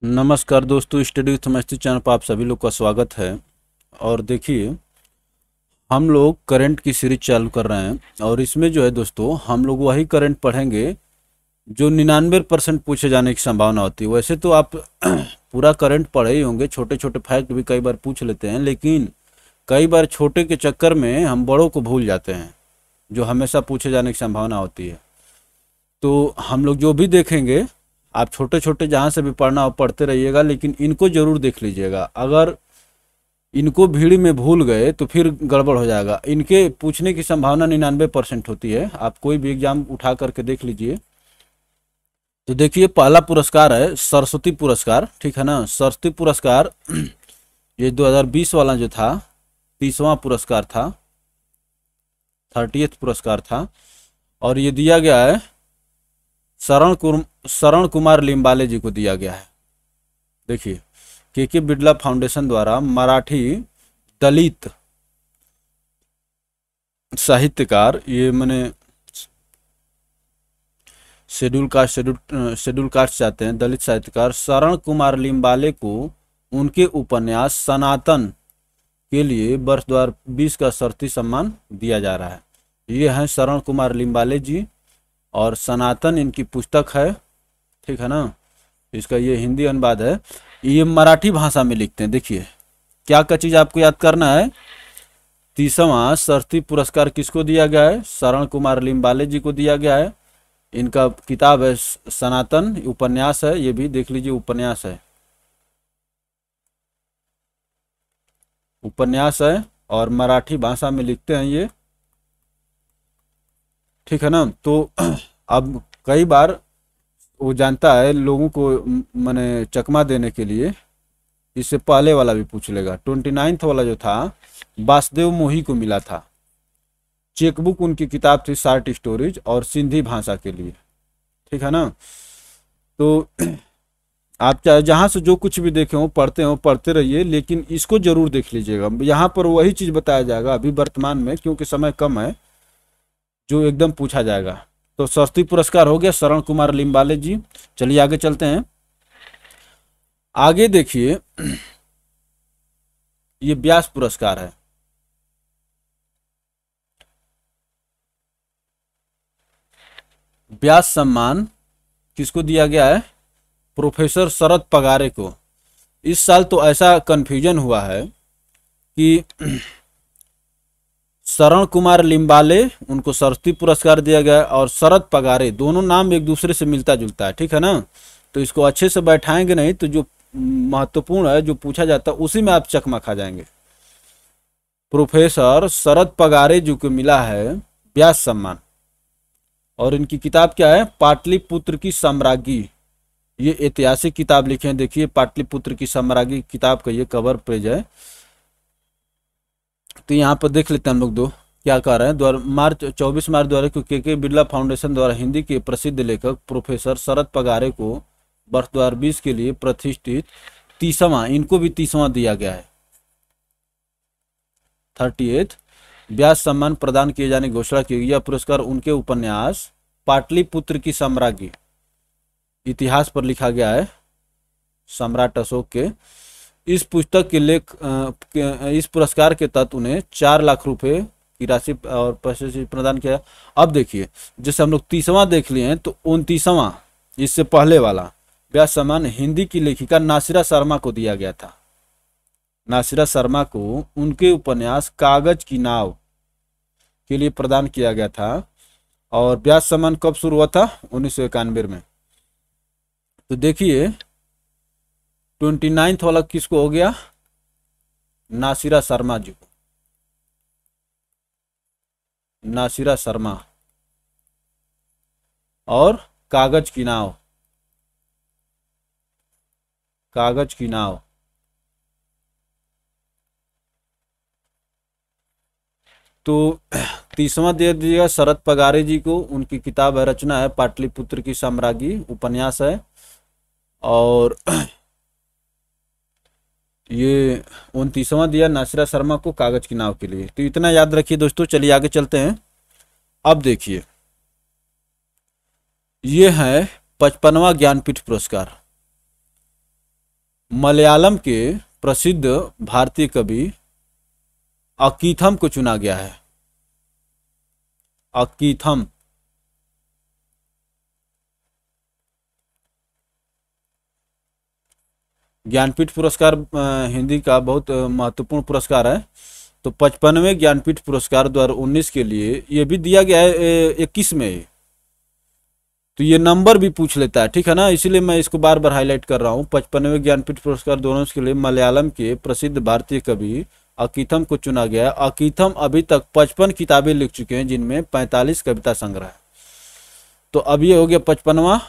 नमस्कार दोस्तों, study with मस्ती चैनल पर आप सभी लोग का स्वागत है। और देखिए, हम लोग करंट की सीरीज चालू कर रहे हैं और इसमें जो है दोस्तों, हम लोग वही करंट पढ़ेंगे जो 99% पूछे जाने की संभावना होती है। वैसे तो आप पूरा करंट पढ़े ही होंगे, छोटे छोटे फैक्ट भी कई बार पूछ लेते हैं, लेकिन कई बार छोटे के चक्कर में हम बड़ों को भूल जाते हैं जो हमेशा पूछे जाने की संभावना होती है। तो हम लोग जो भी देखेंगे, आप छोटे छोटे जहाँ से भी पढ़ना हो पढ़ते रहिएगा, लेकिन इनको जरूर देख लीजिएगा। अगर इनको भीड़ में भूल गए तो फिर गड़बड़ हो जाएगा। इनके पूछने की संभावना 99% होती है। आप कोई भी एग्जाम उठा करके देख लीजिए। तो देखिए, पहला पुरस्कार है सरस्वती पुरस्कार, ठीक है ना। सरस्वती पुरस्कार ये 2020 वाला जो था 30वां पुरस्कार था, 30th पुरस्कार था। और ये दिया गया है शरण कुमार लिम्बाले जी को दिया गया है। देखिए, के बिड़ला फाउंडेशन द्वारा मराठी दलित साहित्यकार, ये मैंने शेड्यूल कास्ट चाहते हैं, दलित साहित्यकार शरण कुमार लिम्बाले को उनके उपन्यास सनातन के लिए वर्ष 2020 का सरस्वती सम्मान दिया जा रहा है। ये हैं शरण कुमार लिम्बाले जी, और सनातन इनकी पुस्तक है, ठीक है ना। इसका ये हिंदी अनुवाद है, ये मराठी भाषा में लिखते हैं। देखिए, क्या क्या चीज़ आपको याद करना है। 30वां सरस्वती पुरस्कार किसको दिया गया है? शरण कुमार लिम्बाले जी को दिया गया है। इनका किताब है सनातन, उपन्यास है, ये भी देख लीजिए, उपन्यास है, उपन्यास है और मराठी भाषा में लिखते हैं ये, ठीक है ना। तो अब कई बार वो जानता है लोगों को माने चकमा देने के लिए, इससे पहले वाला भी पूछ लेगा। 29th वाला जो था वासुदेव मोही को मिला था। चेकबुक उनकी किताब थी शॉर्ट स्टोरीज और सिंधी भाषा के लिए, ठीक है ना। तो आप चाहे जहाँ से जो कुछ भी देखे हो पढ़ते रहिए, लेकिन इसको जरूर देख लीजिएगा। यहाँ पर वही चीज़ बताया जाएगा अभी वर्तमान में, क्योंकि समय कम है, जो एकदम पूछा जाएगा। तो सरस्वती पुरस्कार हो गया शरण कुमार लिम्बाले जी। चलिए आगे चलते हैं। आगे देखिए, ये व्यास पुरस्कार है। व्यास सम्मान किसको दिया गया है? प्रोफेसर शरद पगारे को। इस साल तो ऐसा कंफ्यूजन हुआ है कि शरण कुमार लिम्बाले उनको सरस्वती पुरस्कार दिया गया और शरद पगारे, दोनों नाम एक दूसरे से मिलता जुलता है, ठीक है ना। तो इसको अच्छे से बैठाएंगे नहीं तो जो महत्वपूर्ण है, जो पूछा जाता है, उसी में आप चकमा खा जाएंगे। प्रोफेसर शरद पगारे जी को मिला है व्यास सम्मान, और इनकी किताब क्या है? पाटलिपुत्र की साम्राज्ञी। ये ऐतिहासिक किताब लिखे हैं। देखिए, पाटलिपुत्र की साम्राज्ञी किताब का ये कवर पेज है। तो यहाँ पर देख लेते हैं हम लोग दो क्या कह रहे हैं। 24 मार्च द्वारा के बिड़ला फाउंडेशन द्वारा हिंदी के प्रसिद्ध लेखक प्रोफेसर शरद पगारे को वर्ष 2020 के लिए प्रतिष्ठित 30वां, इनको भी 30वां दिया गया है, 38th व्यास सम्मान प्रदान किए जाने की घोषणा की गई। यह पुरस्कार उनके उपन्यास पाटलिपुत्र की साम्राज्ञी, इतिहास पर लिखा गया है, सम्राट अशोक के। इस पुस्तक के इस पुरस्कार के तहत उन्हें 4 लाख रुपए की राशि और पैसे प्रदान किया। अब देखिए, जैसे हम लोग 30वां देख लिए हैं, तो 29वां, इससे पहले वाला व्यास सम्मान हिंदी की लेखिका नासिरा शर्मा को दिया गया था। नासिरा शर्मा को उनके उपन्यास कागज की नाव के लिए प्रदान किया गया था। और व्यास सम्मान कब शुरू हुआ था? 1991 में। तो देखिए, 29th वाला किसको हो गया? नासिरा शर्मा जी को, नासिरा शर्मा। और कागज की नाव, कागज की नाव। तो 30वां दे दिया शरद पगारे जी को, उनकी किताब है, रचना है पाटलिपुत्र की साम्राज्ञी, उपन्यास है। और ये 29वां दिया नासिरा शर्मा को कागज की नाव के लिए। तो इतना याद रखिए दोस्तों। चलिए आगे चलते हैं। अब देखिए, ये है 55वां ज्ञानपीठ पुरस्कार। मलयालम के प्रसिद्ध भारतीय कवि अकीथम को चुना गया है। अकीथम। ज्ञानपीठ पुरस्कार हिंदी का बहुत महत्वपूर्ण पुरस्कार है। तो 55वें ज्ञानपीठ पुरस्कार 2019 के लिए ये भी दिया गया है 21 में। तो ये नंबर भी पूछ लेता है, ठीक है ना, इसीलिए मैं इसको बार बार हाईलाइट कर रहा हूँ। 55वें ज्ञानपीठ पुरस्कार 2019 के लिए मलयालम के प्रसिद्ध भारतीय कवि अकीथम को चुना गया। अकीथम अभी तक 55 किताबें लिख चुके हैं, जिनमें 45 कविता संग्रह है। तो अब ये हो गया 55वां।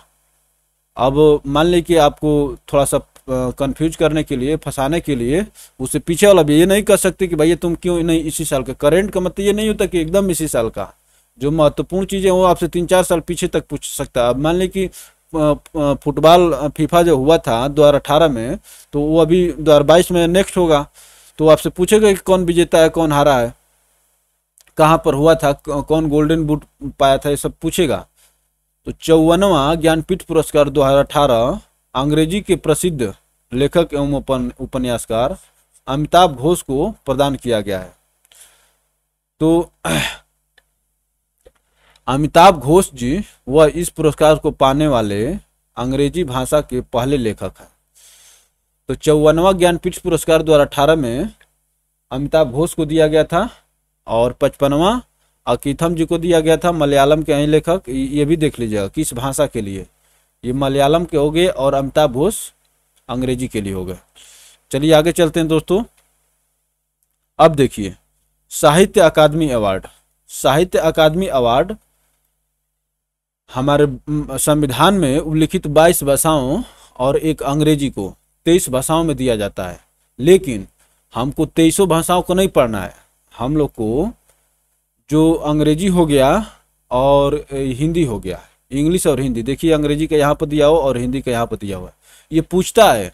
अब मान लीजिए कि आपको थोड़ा सा कंफ्यूज करने के लिए, फंसाने के लिए, उससे पीछे वाला भी ये नहीं कर सकते कि भैया तुम क्यों नहीं इसी साल का। करेंट का मतलब ये नहीं होता कि एकदम इसी साल का। जो महत्वपूर्ण चीज़ें वो आपसे 3-4 साल पीछे तक पूछ सकता है। अब मान लीजिए कि फुटबॉल फीफा जो हुआ था 2018 में, तो वो अभी 2022 में नेक्स्ट होगा। तो आपसे पूछेगा कि कौन विजेता है, कौन हारा है, कहाँ पर हुआ था, कौन गोल्डन बूट पाया था, ये सब पूछेगा। तो 54वां ज्ञानपीठ पुरस्कार 2018 अंग्रेजी के प्रसिद्ध लेखक एवं उपन्यासकार अमिताभ घोष को प्रदान किया गया है। तो अमिताभ घोष जी वह इस पुरस्कार को पाने वाले अंग्रेजी भाषा के पहले लेखक हैं। तो 54वां ज्ञानपीठ पुरस्कार 2018 में अमिताभ घोष को दिया गया था, और 55वां अकीथम जी को दिया गया था, मलयालम के हैं लेखक। ये भी देख लीजिएगा किस भाषा के लिए। ये मलयालम के हो गए और अमिताभ घोष अंग्रेजी के लिए हो गए। चलिए आगे चलते हैं दोस्तों। अब देखिए साहित्य अकादमी अवार्ड। साहित्य अकादमी अवार्ड हमारे संविधान में उल्लिखित 22 भाषाओं और एक अंग्रेजी को 23 भाषाओं में दिया जाता है। लेकिन हमको 23 भाषाओं को नहीं पढ़ना है। हम लोग को जो अंग्रेजी हो गया और हिंदी हो गया, इंग्लिश और हिंदी, देखिए अंग्रेजी का यहाँ पर दिया हो और हिंदी का यहाँ पर दिया हुआ है, ये पूछता है।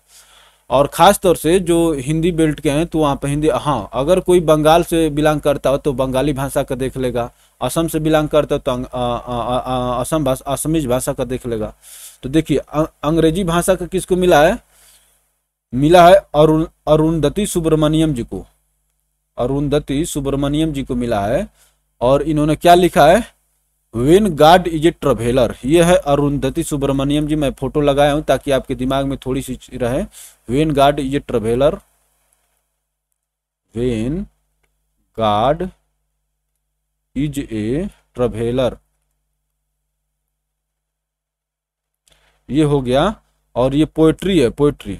और ख़ास तौर से जो हिंदी बेल्ट के हैं तो वहाँ पर हिंदी, हाँ अगर कोई बंगाल से बिलोंग करता हो तो बंगाली भाषा का देख लेगा, असम से बिलोंग करता हो तो असमीज भाषा का देख लेगा। तो देखिए अंग्रेजी भाषा का किसको मिला है? मिला है अरुंधति सुब्रमण्यम जी को। अरुंधति सुब्रमण्यम जी को मिला है। और इन्होंने क्या लिखा है? When God is a traveller. ये है अरुंधति सुब्रमण्यम जी। मैं फोटो लगाया हूं ताकि आपके दिमाग में थोड़ी सी रहे। When God is a traveller, when God is a traveller, ये हो गया। और ये पोएट्री है, पोएट्री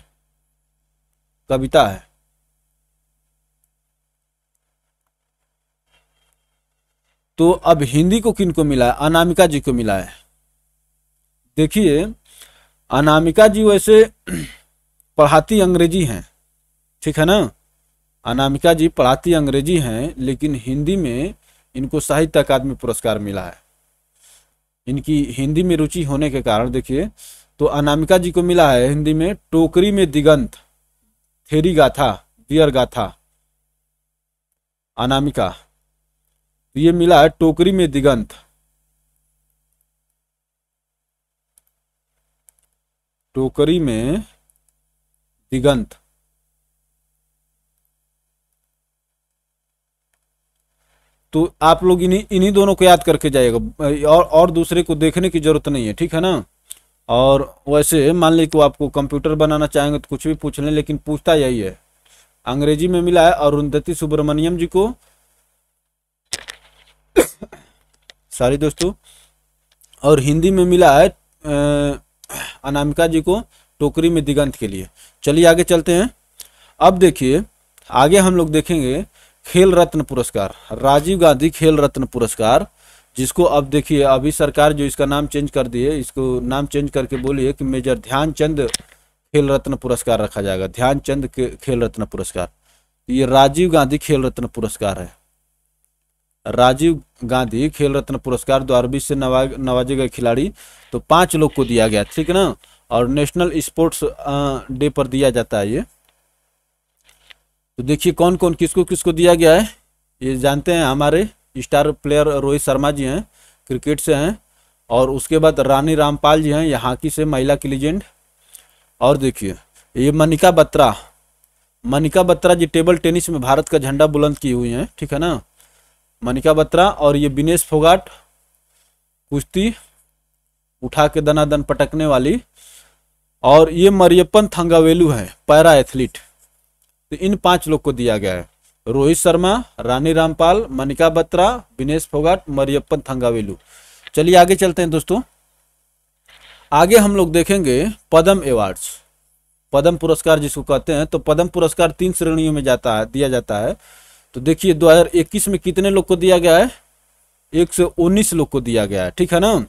कविता है। तो अब हिंदी को किनको मिला है? अनामिका जी को मिला है। देखिए अनामिका जी वैसे पढ़ाती अंग्रेजी हैं, ठीक है ना, अनामिका जी पढ़ाती अंग्रेजी हैं, लेकिन हिंदी में इनको साहित्य अकादमी पुरस्कार मिला है। इनकी हिंदी में रुचि होने के कारण देखिए, तो अनामिका जी को मिला है हिंदी में टोकरी में दिगंत, थेरी गाथा, दियर गाथा, अनामिका। ये मिला है टोकरी में दिगंत, टोकरी में दिगंत। तो आप लोग इन्हीं दोनों को याद करके जाइएगा, और दूसरे को देखने की जरूरत नहीं है, ठीक है ना। और वैसे मान लीजिए कि आपको कंप्यूटर बनाना चाहेंगे तो कुछ भी पूछ लें, लेकिन पूछता यही है। अंग्रेजी में मिला है अरुंधति सुब्रमण्यम जी को, सॉरी दोस्तों, और हिंदी में मिला है अनामिका जी को टोकरी में दिगंत के लिए। चलिए आगे चलते हैं। अब देखिए आगे हम लोग देखेंगे खेल रत्न पुरस्कार, राजीव गांधी खेल रत्न पुरस्कार, जिसको अब देखिए अभी सरकार जो इसका नाम चेंज कर दी है, इसको नाम चेंज करके बोलिए कि मेजर ध्यानचंद खेल रत्न पुरस्कार रखा जाएगा। ध्यानचंद खेल रत्न पुरस्कार, ये राजीव गांधी खेल रत्न पुरस्कार है। राजीव गांधी खेल रत्न पुरस्कार 2020 से नवाजे गए खिलाड़ी, तो 5 लोग को दिया गया, ठीक है ना। और नेशनल स्पोर्ट्स डे पर दिया जाता है ये। तो देखिए कौन कौन किसको किसको दिया गया है, ये जानते हैं। हमारे स्टार प्लेयर रोहित शर्मा जी हैं, क्रिकेट से हैं। और उसके बाद रानी रामपाल जी हैं, ये हॉकी से महिला की लीजेंड। और देखिए ये मनिका बत्रा, मनिका बत्रा जी टेबल टेनिस में भारत का झंडा बुलंद की हुई हैं, ठीक है ना, मनिका बत्रा। और ये विनेश फोगाट कुश्ती उठा के दनादन पटकने वाली। और ये मरियप्पन थंगावेलु है पैरा एथलीट। तो इन 5 लोग को दिया गया है, रोहित शर्मा, रानी रामपाल, मनिका बत्रा, विनेश फोगाट, मरियप्पन थंगावेलु। चलिए आगे चलते हैं दोस्तों। आगे हम लोग देखेंगे पद्म अवार्ड्स, पद्म पुरस्कार जिसको कहते हैं। तो पद्म पुरस्कार 3 श्रेणियों में दिया जाता है। तो देखिए 2021 में कितने लोग को दिया गया है, 119 लोग को दिया गया है, ठीक है ना।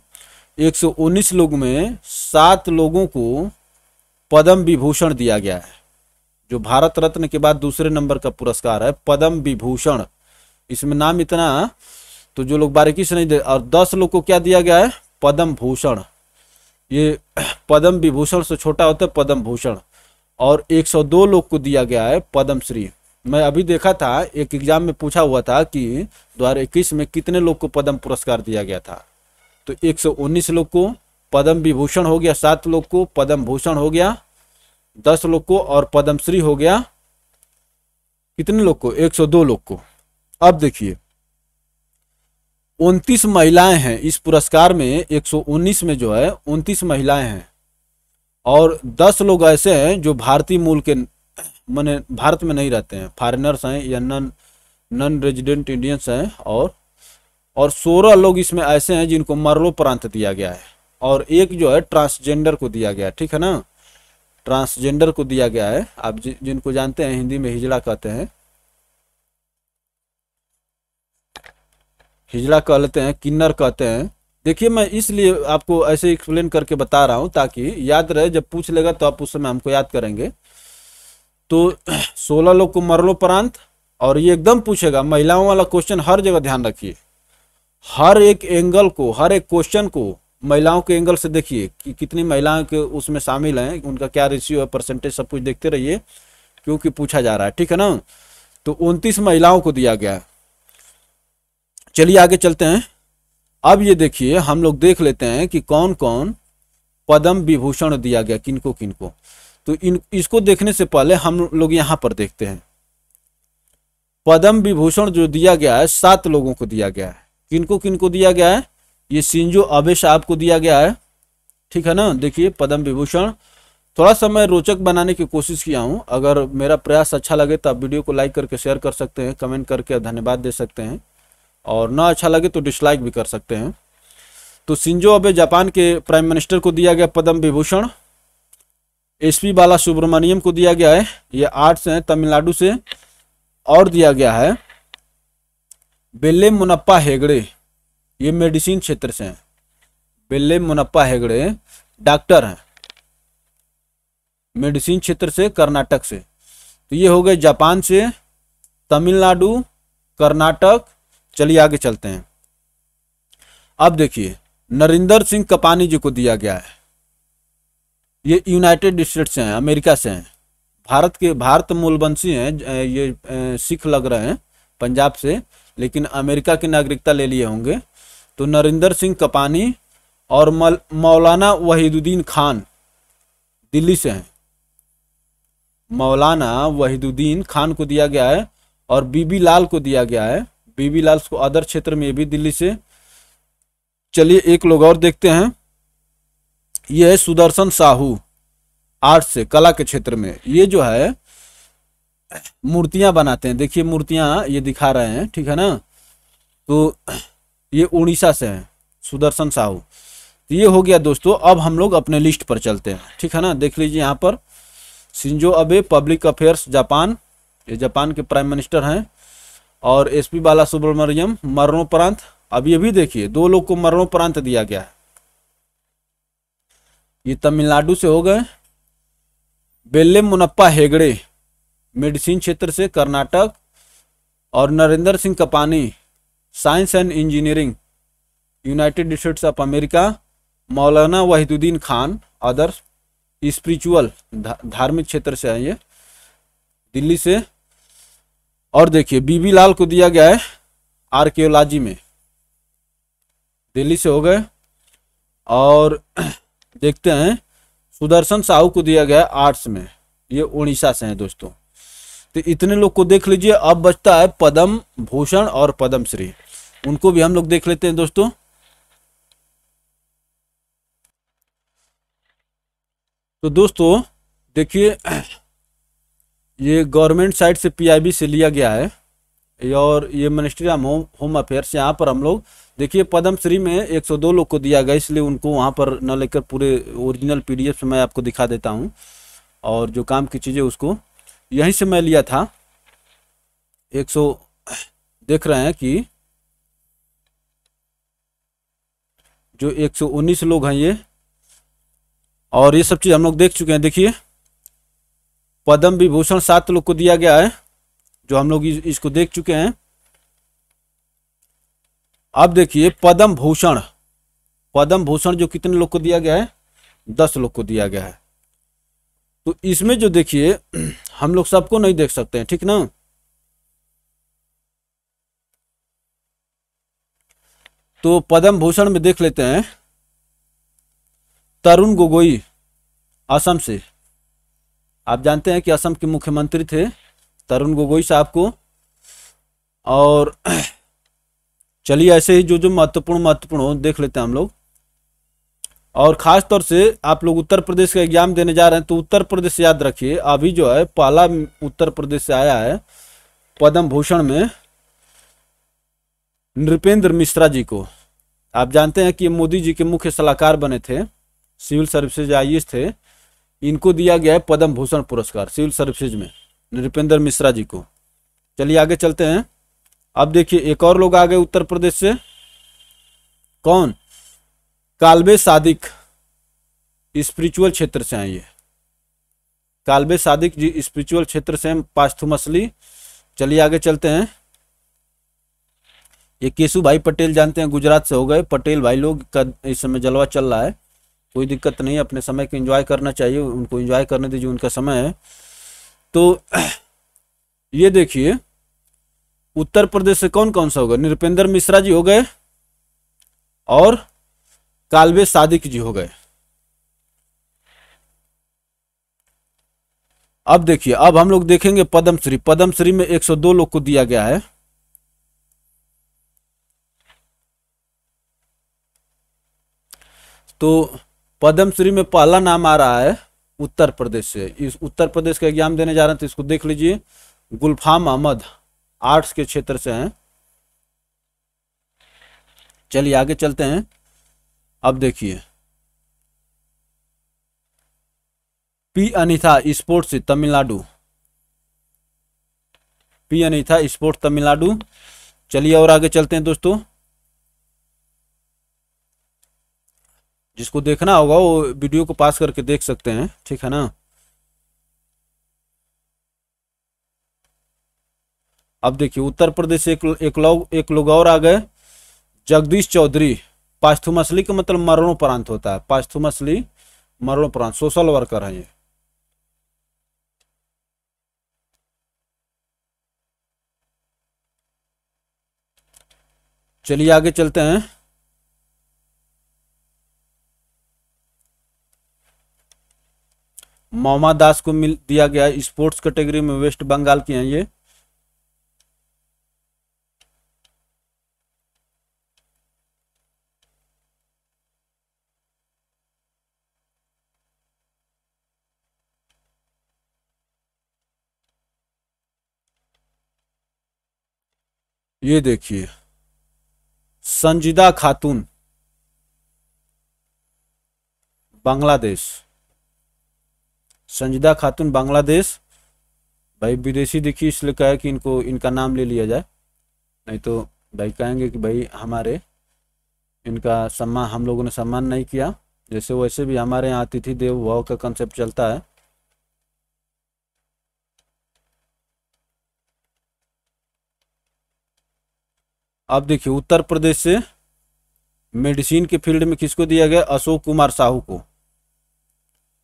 119 लोग में 7 लोगों को पद्म विभूषण दिया गया है, जो भारत रत्न के बाद दूसरे नंबर का पुरस्कार है, पद्म विभूषण। इसमें नाम इतना, तो जो लोग बारीकी से नहीं दे। और 10 लोग को क्या दिया गया है, पद्म भूषण। ये पद्म विभूषण से छोटा होता है पद्म भूषण। और 102 लोग को दिया गया है पद्म श्री। मैं अभी देखा था, एक एग्जाम में पूछा हुआ था कि 2021 में कितने लोग को पद्म पुरस्कार दिया गया था। तो 119 लोग को पद्म विभूषण हो गया, 7 लोग को पद्म भूषण हो गया, 10 लोग को, और पद्मश्री हो गया कितने लोग को, 102 लोग को। अब देखिए 29 महिलाएं हैं इस पुरस्कार में। 119 में जो है 29 महिलाएं हैं, और 10 लोग ऐसे हैं जो भारतीय मूल के, माने भारत में नहीं रहते हैं, फॉरेनर्स हैं या नॉन रेजिडेंट इंडियंस हैं। और 16 लोग इसमें ऐसे हैं जिनको मरणोपरांत दिया गया है। और एक जो है ट्रांसजेंडर को दिया गया है, ठीक है ना, ट्रांसजेंडर को दिया गया है। आप जिनको जानते हैं हिंदी में हिजड़ा कहते हैं, हिजड़ा कह लेते हैं, किन्नर कहते हैं। देखिए मैं इसलिए आपको ऐसे एक्सप्लेन करके बता रहा हूं ताकि याद रहे, जब पूछ लेगा तो आप उस समय हमको याद करेंगे। तो 16 लोग को मरणोपरांत। और ये एकदम पूछेगा, महिलाओं वाला क्वेश्चन हर जगह ध्यान रखिए, हर एक एंगल को, हर एक क्वेश्चन को महिलाओं के एंगल से देखिए कि कितनी महिलाएं के उसमें शामिल हैं, उनका क्या रेशियो है, परसेंटेज, सब कुछ देखते रहिए क्योंकि पूछा जा रहा है, ठीक है ना। तो 29 महिलाओं को दिया गया है। चलिए आगे चलते हैं। अब ये देखिए हम लोग देख लेते हैं कि कौन कौन पद्म विभूषण दिया गया, किनको किनको। तो इसको देखने से पहले हम लोग यहां पर देखते हैं पद्म विभूषण जो दिया गया है 7 लोगों को दिया गया है। किनको किनको दिया गया है, ये शिंजो आबे साहब को दिया गया है, ठीक है ना। देखिए पद्म विभूषण। थोड़ा सा मैं रोचक बनाने की कोशिश किया हूं। अगर मेरा प्रयास अच्छा लगे तो आप वीडियो को लाइक करके शेयर कर सकते हैं, कमेंट करके धन्यवाद दे सकते हैं, और ना अच्छा लगे तो डिसलाइक भी कर सकते हैं। तो शिंजो आबे जापान के प्राइम मिनिस्टर को दिया गया पद्म विभूषण। एसपी बाला सुब्रमण्यम को दिया गया है, ये आर्ट्स हैं तमिलनाडु से। और दिया गया है बेल्ले मुनप्पा हेगड़े, ये मेडिसिन क्षेत्र से हैं। बेल्ले मुनप्पा हेगड़े डॉक्टर हैं, मेडिसिन क्षेत्र से, कर्नाटक से। तो ये हो गए जापान से, तमिलनाडु, कर्नाटक। चलिए आगे चलते हैं। अब देखिए नरिंदर सिंह कपानी जी को दिया गया है, ये यूनाइटेड स्टेट्स से हैं, अमेरिका से हैं, भारत मूलवंशी हैं। ये सिख लग रहे हैं, पंजाब से, लेकिन अमेरिका की नागरिकता ले लिए होंगे। तो नरिंदर सिंह कपानी। और मौलाना वहीदुद्दीन खान दिल्ली से हैं, मौलाना वहीदुद्दीन खान को दिया गया है। और बीबी लाल को दिया गया है, बीबी लाल को अदर क्षेत्र में, ये भी दिल्ली से। चलिए एक लोग और देखते हैं, ये है सुदर्शन साहू, आर्ट से, कला के क्षेत्र में। ये जो है मूर्तियां बनाते हैं, देखिए मूर्तियां ये दिखा रहे हैं, ठीक है ना। तो ये उड़ीसा से हैं सुदर्शन साहू। तो ये हो गया दोस्तों। अब हम लोग अपने लिस्ट पर चलते हैं, ठीक है ना। देख लीजिए यहाँ पर Shinzo Abe public affairs Japan, ये जापान के प्राइम मिनिस्टर हैं। और एसपी बाला सुब्रमण्यम मरणोपरांत। अब ये भी देखिए 2 लोग को मरणोपरांत दिया गया है, ये तमिलनाडु से हो गए। बेल्ले मुनप्पा हेगड़े मेडिसिन क्षेत्र से, कर्नाटक। और Narendra Singh Kapany science and engineering, United states of America. Maulana Wahiduddin Khan others, spiritual, धार्मिक क्षेत्र से है ये, दिल्ली से। और देखिए बीबी लाल को दिया गया है आर्कियोलॉजी में, दिल्ली से हो गए। और देखते हैं सुदर्शन साहू को दिया गया है आर्ट्स में, ये उड़ीसा से हैं दोस्तों। तो इतने लोग को देख लीजिए। अब बचता है पद्म भूषण और पद्मश्री, उनको भी हम लोग देख लेते हैं दोस्तों। तो दोस्तों देखिए, ये गवर्नमेंट साइड से पीआईबी से लिया गया है, और ये मिनिस्ट्री ऑफ होम अफेयर्स। यहाँ पर हम लोग देखिए पद्मश्री में 102 लोग को दिया गया, इसलिए उनको वहाँ पर न लेकर पूरे ओरिजिनल पीडीएफ से मैं आपको दिखा देता हूँ, और जो काम की चीज़ें उसको यहीं से मैं लिया था। 100 देख रहे हैं कि जो 119 लोग हैं ये, और ये सब चीज़ हम लोग देख चुके हैं। देखिए पद्म विभूषण 7 लोग को दिया गया है, जो हम लोग इसको देख चुके हैं। अब देखिए पद्म भूषण, पद्म भूषण जो कितने लोग को दिया गया है, 10 लोग को दिया गया है। तो इसमें जो देखिए हम लोग सबको नहीं देख सकते हैं, ठीक ना। तो पद्म भूषण में देख लेते हैं तरुण गोगोई, असम से। आप जानते हैं कि असम के मुख्यमंत्री थे तरुण गोगोई साहब को। और चलिए ऐसे ही जो जो महत्वपूर्ण हो देख लेते हैं हम लोग। और खास तौर से आप लोग उत्तर प्रदेश का एग्जाम देने जा रहे हैं तो उत्तर प्रदेश याद रखिए। अभी जो है पहला उत्तर प्रदेश से आया है पद्म भूषण में नृपेंद्र मिश्रा जी को। आप जानते हैं कि मोदी जी के मुख्य सलाहकार बने थे, सिविल सर्विसेज आईएएस थे। इनको दिया गया है पद्म भूषण पुरस्कार सिविल सर्विसेज में, नृपेंद्र मिश्रा जी को। चलिए आगे चलते हैं। अब देखिए एक और लोग आ गए उत्तर प्रदेश से। कौन? काल्बे सादिक, स्पिरिचुअल क्षेत्र से हैं ये। काल्बे सादिक जी स्पिरिचुअल क्षेत्र से पास्थुमसली। चलिए आगे चलते हैं। ये केशु भाई पटेल जानते हैं, गुजरात से हो गए। पटेल भाई लोग का इस समय जलवा चल रहा है, कोई दिक्कत नहीं, अपने समय को एंजॉय करना चाहिए, उनको एंजॉय करने दीजिए, उनका समय है। तो ये देखिए उत्तर प्रदेश से कौन कौन सा होगा? नृपेंद्र मिश्रा जी हो गए और काल्बे सादिक जी हो गए। अब देखिए, अब हम लोग देखेंगे पद्मश्री। पद्मश्री में 102 लोग को दिया गया है। तो पद्मश्री में पहला नाम आ रहा है उत्तर प्रदेश से। इस उत्तर प्रदेश का एग्जाम देने जा रहे हैं तो इसको देख लीजिए। गुलफाम अहमद आर्ट्स के क्षेत्र से हैं। चलिए आगे चलते हैं। अब देखिए पी अनीथा स्पोर्ट्स से तमिलनाडु, पी अनीथा स्पोर्ट्स तमिलनाडु। चलिए और आगे चलते हैं दोस्तों। जिसको देखना होगा वो वीडियो को पास करके देख सकते हैं, ठीक है ना। अब देखिए उत्तर प्रदेश से एक लोग और आ गए, जगदीश चौधरी। पास्थुमसली का मतलब मरणोपरांत होता है। पास्थुमसली मरणोपरांत, सोशल वर्कर है ये। चलिए आगे चलते हैं। मोमा दास को दिया गया स्पोर्ट्स कैटेगरी में, वेस्ट बंगाल की हैं ये। ये देखिए संजीदा खातून, बांग्लादेश। संजीदा खातून बांग्लादेश। भाई विदेशी देखिए इसलिए कहा कि इनको इनका नाम ले लिया जाए, नहीं तो भाई कहेंगे कि भाई हमारे इनका सम्मान, हम लोगों ने सम्मान नहीं किया। जैसे वैसे भी हमारे यहाँ अतिथि देवो भव का कंसेप्ट चलता है। अब देखिए उत्तर प्रदेश से मेडिसिन के फील्ड में किसको दिया गया? अशोक कुमार साहू को।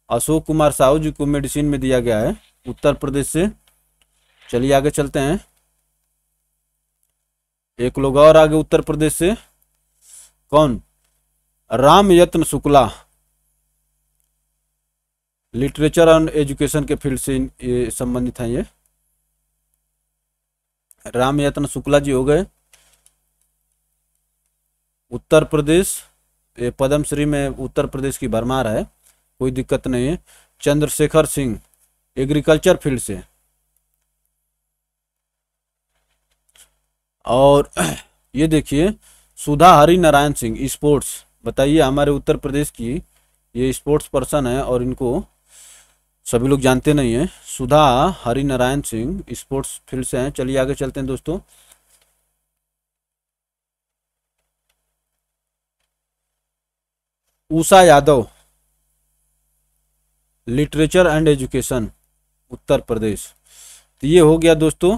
अशोक कुमार साहू जी को मेडिसिन में दिया गया है उत्तर प्रदेश से। चलिए आगे चलते हैं। एक लोग और आगे उत्तर प्रदेश से। कौन? राम यत्न शुक्ला। लिटरेचर एंड एजुकेशन के फील्ड से ये संबंधित हैं। ये रामयतन शुक्ला जी हो गए। उत्तर प्रदेश, ये पद्मश्री में उत्तर प्रदेश की भरमार है, कोई दिक्कत नहीं है। चंद्रशेखर सिंह एग्रीकल्चर फील्ड से। और ये देखिए सुधा हरि नारायण सिंह स्पोर्ट्स। बताइए, हमारे उत्तर प्रदेश की ये स्पोर्ट्स पर्सन है और इनको सभी लोग जानते नहीं हैं। सुधा हरि नारायण सिंह स्पोर्ट्स फील्ड से हैं। चलिए आगे चलते हैं दोस्तों। Usha Yadav literature and education Uttar प्रदेश। तो ये हो गया दोस्तों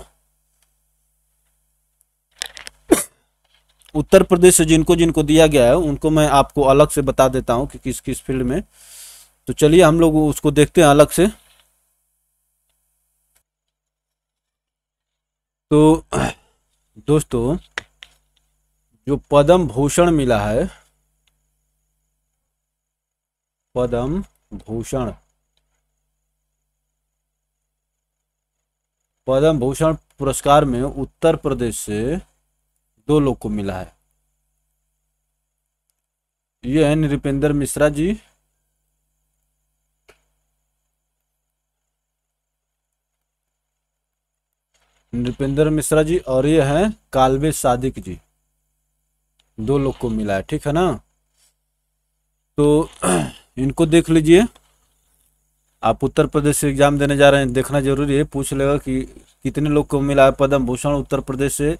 उत्तर प्रदेश से जिनको जिनको दिया गया है उनको मैं आपको अलग से बता देता हूं कि किस किस फील्ड में। तो चलिए हम लोग उसको देखते हैं अलग से। तो दोस्तों जो पद्म भूषण मिला है, पद्म भूषण, पद्म भूषण पुरस्कार में उत्तर प्रदेश से 2 लोग को मिला है। ये है नृपेंद्र मिश्रा जी, नृपेंद्र मिश्रा जी, और ये हैं काल्बे सादिक जी। 2 लोग को मिला है, ठीक है ना। तो इनको देख लीजिए। आप उत्तर प्रदेश से एग्जाम देने जा रहे हैं, देखना जरूरी है, पूछ लेगा कि कितने लोग को मिला है पद्म भूषण उत्तर प्रदेश से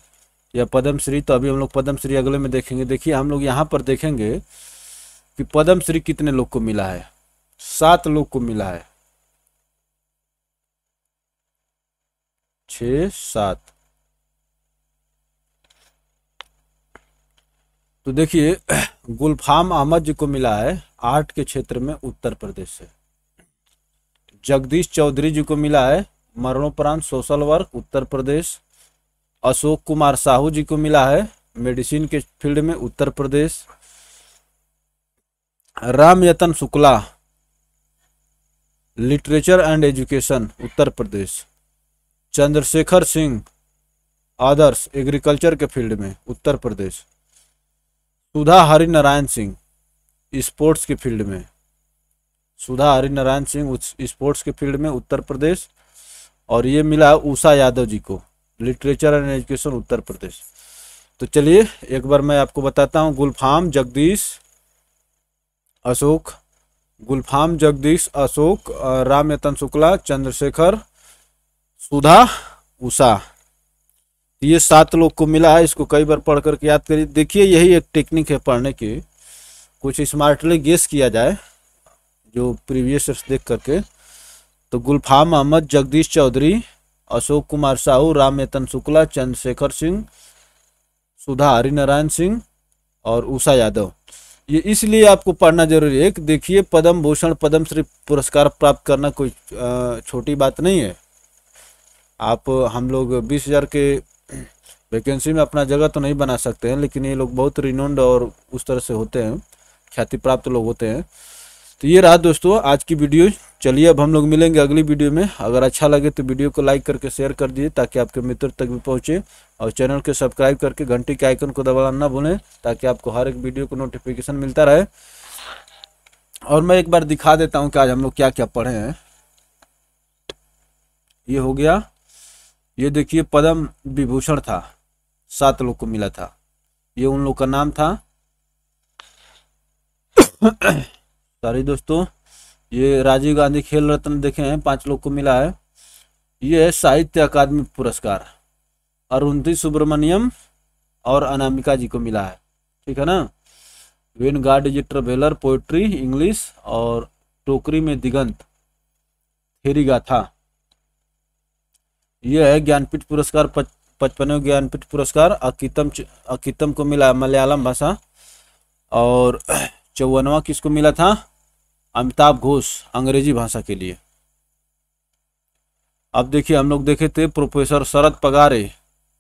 या पद्मश्री। तो अभी हम लोग पद्मश्री अगले में देखेंगे। देखिए हम लोग यहाँ पर देखेंगे कि पद्मश्री कितने लोग को मिला है। 7 लोग को मिला है, 6 7। तो देखिए गुलफाम अहमद जी को मिला है आर्ट के क्षेत्र में उत्तर प्रदेश से। जगदीश चौधरी जी को मिला है मरणोपरांत सोशल वर्क उत्तर प्रदेश। अशोक कुमार साहू जी को मिला है मेडिसिन के फील्ड में Uttar Pradesh. Ramyatan Shukla literature and education Uttar Pradesh. Chandrashekhar Singh Adarsh agriculture के फील्ड में उत्तर प्रदेश। सुधा हरि नारायण सिंह स्पोर्ट्स के फील्ड में, सुधा हरि नारायण सिंह स्पोर्ट्स के फील्ड में उत्तर प्रदेश। और ये मिला उषा यादव जी को लिटरेचर एंड एजुकेशन उत्तर प्रदेश। तो चलिए एक बार मैं आपको बताता हूँ। गुलफाम जगदीश अशोक, गुलफाम जगदीश अशोक, रामयतन शुक्ला, चंद्रशेखर, सुधा, उषा, ये 7 लोग को मिला है। इसको कई बार पढ़ करके याद करिए। देखिए यही एक टेक्निक है पढ़ने की, कुछ स्मार्टली गेस किया जाए जो प्रीवियस देख करके। तो गुलफाम अहमद, जगदीश चौधरी, अशोक कुमार साहू, रामयतन शुक्ला, चंद्रशेखर सिंह, सुधा हरि नारायण सिंह और उषा यादव। ये इसलिए आपको पढ़ना जरूरी है कि देखिए पद्म भूषण पद्मश्री पुरस्कार प्राप्त करना कोई छोटी बात नहीं है। आप हम लोग 20,000 के वैकेंसी में अपना जगह तो नहीं बना सकते हैं, लेकिन ये लोग बहुत रिनोन्ड और उस तरह से होते हैं, ख्याति प्राप्त लोग होते हैं। तो ये रहा दोस्तों आज की वीडियो। चलिए अब हम लोग मिलेंगे अगली वीडियो में। अगर अच्छा लगे तो वीडियो को लाइक करके शेयर कर दीजिए ताकि आपके मित्र तक भी पहुंचे, और चैनल को सब्सक्राइब करके घंटी के आइकन को दबाना ना भूलें ताकि आपको हर एक वीडियो को नोटिफिकेशन मिलता रहे। और मैं एक बार दिखा देता हूं कि आज हम लोग क्या क्या पढ़े हैं। ये हो गया, ये देखिए पद्म विभूषण था, 7 लोग को मिला था। ये उन लोग का नाम था सॉरी दोस्तों। ये राजीव गांधी खेल रत्न देखे हैं, 5 लोग को मिला है। ये है साहित्य अकादमी पुरस्कार, अरुंधति सुब्रमण्यम और अनामिका जी को मिला है, ठीक है ना। When guard is traveller poetry English, और टोकरी में दिगंत थेरी गाथा। ये है ज्ञानपीठ पुरस्कार 55वें ज्ञानपीठ पुरस्कार अकितम को मिला मलयालम भाषा। और 54वां किसको मिला था? अमिताभ घोष अंग्रेजी भाषा के लिए। अब देखिए हम लोग देखे थे प्रोफेसर शरद पगारे,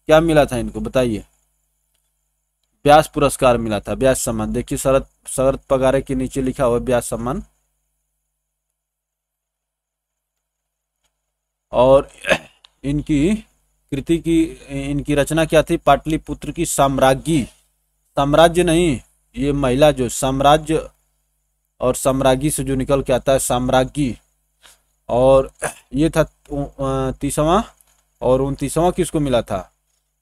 क्या मिला था इनको बताइए? व्यास पुरस्कार मिला था, व्यास सम्मान। देखिए शरद पगारे के नीचे लिखा हुआ व्यास सम्मान। और इनकी कृति की इनकी रचना क्या थी? पाटलिपुत्र की साम्राज्ञी, साम्राज्य नहीं, ये महिला जो साम्राज्य और साम्राज्ञी से जो निकल के आता है साम्राज्ञी। और ये था 30वां, और 29वां किसको मिला था?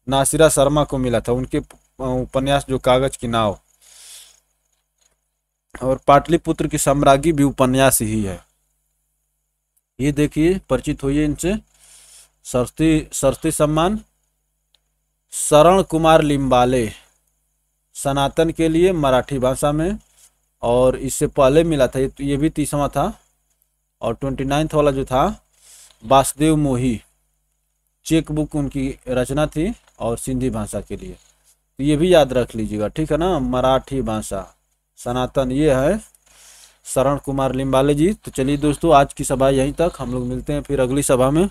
नासिरा शर्मा को मिला था, उनके उपन्यास जो कागज की नाव। और पाटलिपुत्र की साम्राज्ञी भी उपन्यास ही है। ये देखिए, परिचित होइए इनसे। सरस्वती सम्मान शरण कुमार लिम्बाले, सनातन के लिए मराठी भाषा में। और इससे पहले मिला था, ये भी 30वां था। और 29वां वाला जो था वासुदेव मोही, चेक बुक उनकी रचना थी और सिंधी भाषा के लिए। तो ये भी याद रख लीजिएगा, ठीक है ना। मराठी भाषा सनातन ये है शरण कुमार लिम्बाले जी। तो चलिए दोस्तों, आज की सभा यहीं तक, हम लोग मिलते हैं फिर अगली सभा में।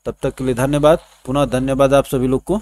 तब तक के लिए धन्यवाद, पुनः धन्यवाद आप सभी लोग को।